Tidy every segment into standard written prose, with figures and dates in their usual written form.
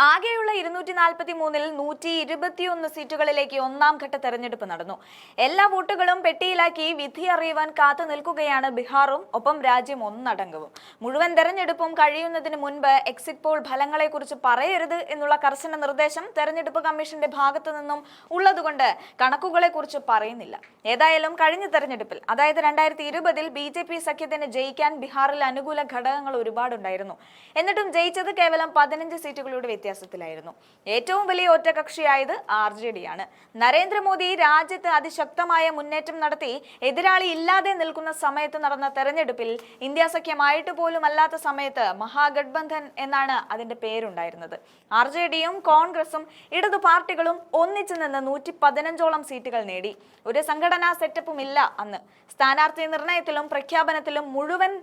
ആകെയുള്ള 243-ൽ 121 സീറ്റുകളിലേക്ക് ഒന്നാം ഘട്ട തെരഞ്ഞെടുപ്പ് നടന്നു. എല്ലാ വോട്ടുകളും പെട്ടിയിലാക്കി വിധി അറിയുവാൻ കാത്തു നിൽക്കുകയാണ് ബീഹാറും ഒപ്പം രാജ്യം ഒന്നടങ്കവും. മുഴുവൻ തെരഞ്ഞെടുപ്പും കഴിയുന്നതിന് മുൻപ് എക്സിറ്റ് പോൾ ഫലങ്ങളെക്കുറിച്ച് പറയരുത് എന്നുള്ള കർശന നിർദ്ദേശം തെരഞ്ഞെടുപ്പ് കമ്മീഷന്റെ ഭാഗത്തു നിന്നും ഉള്ളതുകൊണ്ട് കണക്കുകളെക്കുറിച്ച് പറയുന്നില്ല. ഏതായാലും കഴിഞ്ഞ തെരഞ്ഞെടുപ്പിൽ, അതായത് 2020-ൽ BJP സഖ്യത്തിന് ജയിക്കാൻ ബീഹാറിൽ അനുകൂല ഘടകങ്ങൾ ഒരുപാടുണ്ടായിരുന്നു. എന്നിട്ടും ജയിച്ചത് കേവലം 15 സീറ്റുകളുടെ വ്യത്യാസത്തിലായിരുന്നു. ഏറ്റവും വലിയ ഒറ്റകക്ഷിയായത് RJD ആണ്. നരേന്ദ്രമോദി രാജ്യത്ത് അതിശക്തമായ മുന്നേറ്റം നടത്തി എതിരാളി ഇല്ലാതെ നിൽക്കുന്ന സമയത്ത് നടന്ന തെരഞ്ഞെടുപ്പിൽ ഇന്ത്യ സഖ്യമായിട്ട് പോലും അല്ലാത്ത സമയത്ത് മഹാഗഡ്ബന്ധൻ എന്നാണ് അതിന്റെ പേരുണ്ടായിരുന്നത്. RJDയും കോൺഗ്രസും ഇടതു പാർട്ടികളും ഒന്നിച്ചു നിന്ന് 115ഓളം സീറ്റുകൾ നേടി. ഒരു സംഘടനാ സെറ്റപ്പും ഇല്ല അന്ന്. സ്ഥാനാർത്ഥി നിർണയത്തിലും പ്രഖ്യാപനത്തിലും മുഴുവൻ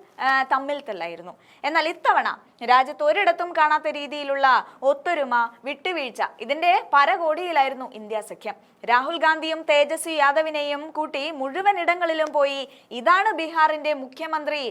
തമ്മിൽ തല്ലായിരുന്നു. എന്നാൽ ഇത്തവണ രാജ്യത്ത് ഒരിടത്തും കാണാത്ത രീതിയിലുള്ള ഒത്തൊരുമ, വിട്ടുവീഴ്ച, ഇതിന്റെ പരകോടിയിലായിരുന്നു ഇന്ത്യ സഖ്യം. രാഹുൽ ഗാന്ധിയും തേജസ്വി യാദവിനെയും കൂട്ടി മുഴുവൻ ഇടങ്ങളിലും പോയി ഇതാണ് ബീഹാറിന്റെ മുഖ്യമന്ത്രി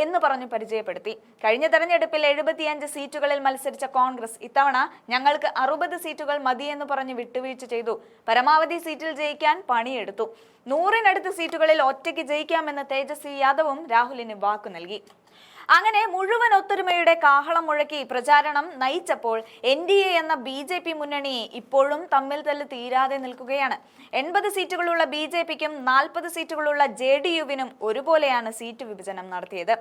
എന്ന് പറഞ്ഞു പരിചയപ്പെടുത്തി. കഴിഞ്ഞ തെരഞ്ഞെടുപ്പിൽ 75 സീറ്റുകളിൽ മത്സരിച്ച കോൺഗ്രസ് ഇത്തവണ ഞങ്ങൾക്ക് 60 സീറ്റുകൾ മതിയെന്ന് പറഞ്ഞ് വിട്ടുവീഴ്ച ചെയ്തു. പരമാവധി സീറ്റിൽ ജയിക്കാൻ പണിയെടുത്തു. 100-നടുത്ത് സീറ്റുകളിൽ ഒറ്റയ്ക്ക് ജയിക്കാമെന്ന് തേജസ്വി യാദവും രാഹുലിന് വാക്കു നൽകി. അങ്ങനെ മുഴുവൻ ഒത്തൊരുമയുടെ കാഹളം മുഴക്കി പ്രചാരണം നയിച്ചപ്പോൾ NDA എന്ന BJP മുന്നണി ഇപ്പോഴും തമ്മിൽ തല്ല് തീരാതെ നിൽക്കുകയാണ്. 80 സീറ്റുകളുള്ള BJPക്കും 40 സീറ്റുകളുള്ള JDUവിനും ഒരുപോലെയാണ് സീറ്റ് വിഭജനം നടത്തിയത്.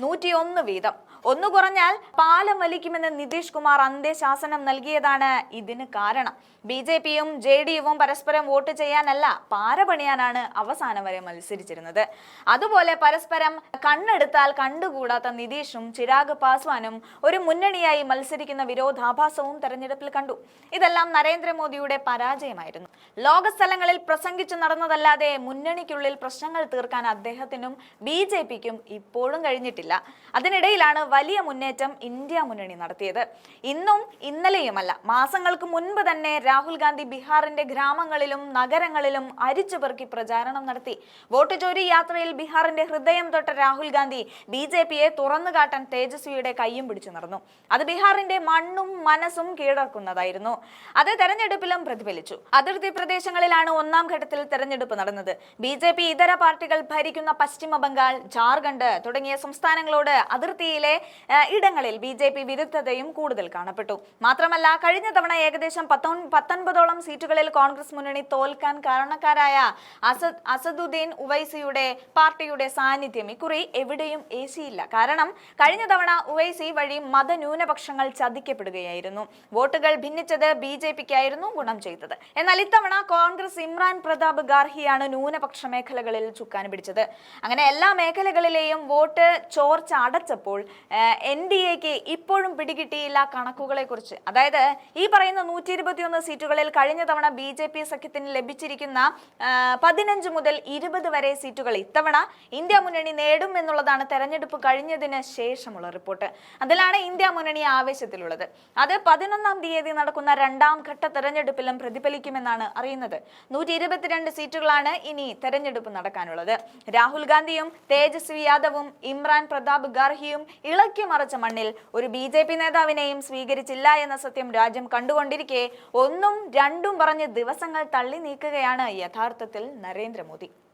101 വീതം. ഒന്നു കുറഞ്ഞാൽ പാലം വലിക്കുമെന്ന് നിതീഷ് കുമാർ അന്ത്യശാസനം നൽകിയതാണ് ഇതിന് കാരണം. BJPയും JDUവും പരസ്പരം വോട്ട് ചെയ്യാനല്ല, പാര പണിയാനാണ് അവസാനം വരെ മത്സരിച്ചിരുന്നത്. അതുപോലെ പരസ്പരം കണ്ണെടുത്താൽ കണ്ടുകൂടാത്ത നിതീഷും ചിരാഗ് പാസ്വാനും ഒരു മുന്നണിയായി മത്സരിക്കുന്ന വിരോധാഭാസവും തെരഞ്ഞെടുപ്പിൽ കണ്ടു. ഇതെല്ലാം നരേന്ദ്രമോദിയുടെ പരാജയമായിരുന്നു. ലോകസ്ഥലങ്ങളിൽ പ്രസംഗിച്ചു നടന്നതല്ലാതെ മുന്നണിക്കുള്ളിൽ പ്രശ്നങ്ങൾ തീർക്കാൻ അദ്ദേഹത്തിനും BJPക്കും ഇപ്പോഴും കഴിഞ്ഞിട്ടില്ല. അതിനിടയിലാണ് വലിയ മുന്നേറ്റം ഇന്ത്യ മുന്നണി നടത്തിയത്. ഇന്നും ഇന്നലെയുമല്ല, മാസങ്ങൾക്ക് മുൻപ് തന്നെ രാഹുൽ ഗാന്ധി ബീഹാറിന്റെ ഗ്രാമങ്ങളിലും നഗരങ്ങളിലും അരിച്ചുപെറുക്കി പ്രചാരണം നടത്തി. വോട്ട് ചോരി യാത്രയിൽ ബീഹാറിന്റെ ഹൃദയം തൊട്ട രാഹുൽ ഗാന്ധി BJPയെ തുറന്നു കാട്ടാൻ തേജസ്വിയുടെ കയ്യും പിടിച്ചു നടന്നു. അത് ബീഹാറിന്റെ മണ്ണും മനസ്സും കീഴടക്കുന്നതായിരുന്നു. അത് തെരഞ്ഞെടുപ്പിലും പ്രതിഫലിച്ചു. അതിർത്തി പ്രദേശങ്ങളിലാണ് ഒന്നാം ഘട്ടത്തിൽ തെരഞ്ഞെടുപ്പ് നടന്നത്. BJP ഇതര പാർട്ടികൾ ഭരിക്കുന്ന പശ്ചിമ ബംഗാൾ, ജാർഖണ്ഡ് തുടങ്ങിയ സംസ്ഥാനങ്ങളോട് അതിർത്തിയിലെ ഇടങ്ങളിൽ BJP വിരുദ്ധതയും കൂടുതൽ കാണപ്പെട്ടു. മാത്രമല്ല, കഴിഞ്ഞ തവണ ഏകദേശം 19ഓളം സീറ്റുകളിൽ കോൺഗ്രസ് മുന്നണി തോൽക്കാൻ കാരണക്കാരായ അസദുദ്ദീൻ ഉവൈസിയുടെ പാർട്ടിയുടെ സാന്നിധ്യം ഇക്കുറി എവിടെയും ഏശിയില്ല. കാരണം കഴിഞ്ഞ തവണ ഉവൈസി വഴി മതന്യൂനപക്ഷങ്ങൾ ചതിക്കപ്പെടുകയായിരുന്നു. വോട്ടുകൾ ഭിന്നിച്ചത് BJPക്കായിരുന്നു ഗുണം ചെയ്തത്. എന്നാൽ ഇത്തവണ കോൺഗ്രസ് ഇമ്രാൻ പ്രതാപ് ഗാർഹിയാണ് ന്യൂനപക്ഷ മേഖലകളിൽ ചുക്കാൻ പിടിച്ചത്. അങ്ങനെ എല്ലാ മേഖലകളിലെയും വോട്ട് ചോർച്ച അടച്ചപ്പോൾ NDAക്ക് ഇപ്പോഴും പിടികിട്ടിയില്ല കണക്കുകളെ കുറിച്ച്. അതായത് ഈ പറയുന്ന 121 സീറ്റുകളിൽ കഴിഞ്ഞ തവണ BJP സഖ്യത്തിന് ലഭിച്ചിരിക്കുന്ന 15 മുതൽ 20 വരെ സീറ്റുകൾ ഇത്തവണ ഇന്ത്യ മുന്നണി നേടും എന്നുള്ളതാണ് തെരഞ്ഞെടുപ്പ് കഴിഞ്ഞതിന് ശേഷമുള്ള റിപ്പോർട്ട്. അതിലാണ് ഇന്ത്യ മുന്നണി ആവേശത്തിലുള്ളത്. അത് 11-ാം തീയതി നടക്കുന്ന രണ്ടാം ഘട്ട തെരഞ്ഞെടുപ്പിലും പ്രതിഫലിക്കുമെന്നാണ് അറിയുന്നത്. 122 സീറ്റുകളാണ് ഇനി തെരഞ്ഞെടുപ്പ് നടക്കാനുള്ളത്. രാഹുൽ ഗാന്ധിയും തേജസ്വി യാദവും ഇമ്രാൻ പ്രതാപ് ഗാർഹിയും ഇളക്കി മറിച്ച മണ്ണിൽ ഒരു BJP നേതാവിനെയും സ്വീകരിച്ചില്ല എന്ന സത്യം രാജ്യം കണ്ടുകൊണ്ടിരിക്കെ ഒന്നും രണ്ടും പറഞ്ഞ് ദിവസങ്ങൾ തള്ളി നീക്കുകയാണ് യഥാർത്ഥത്തിൽ നരേന്ദ്രമോദി.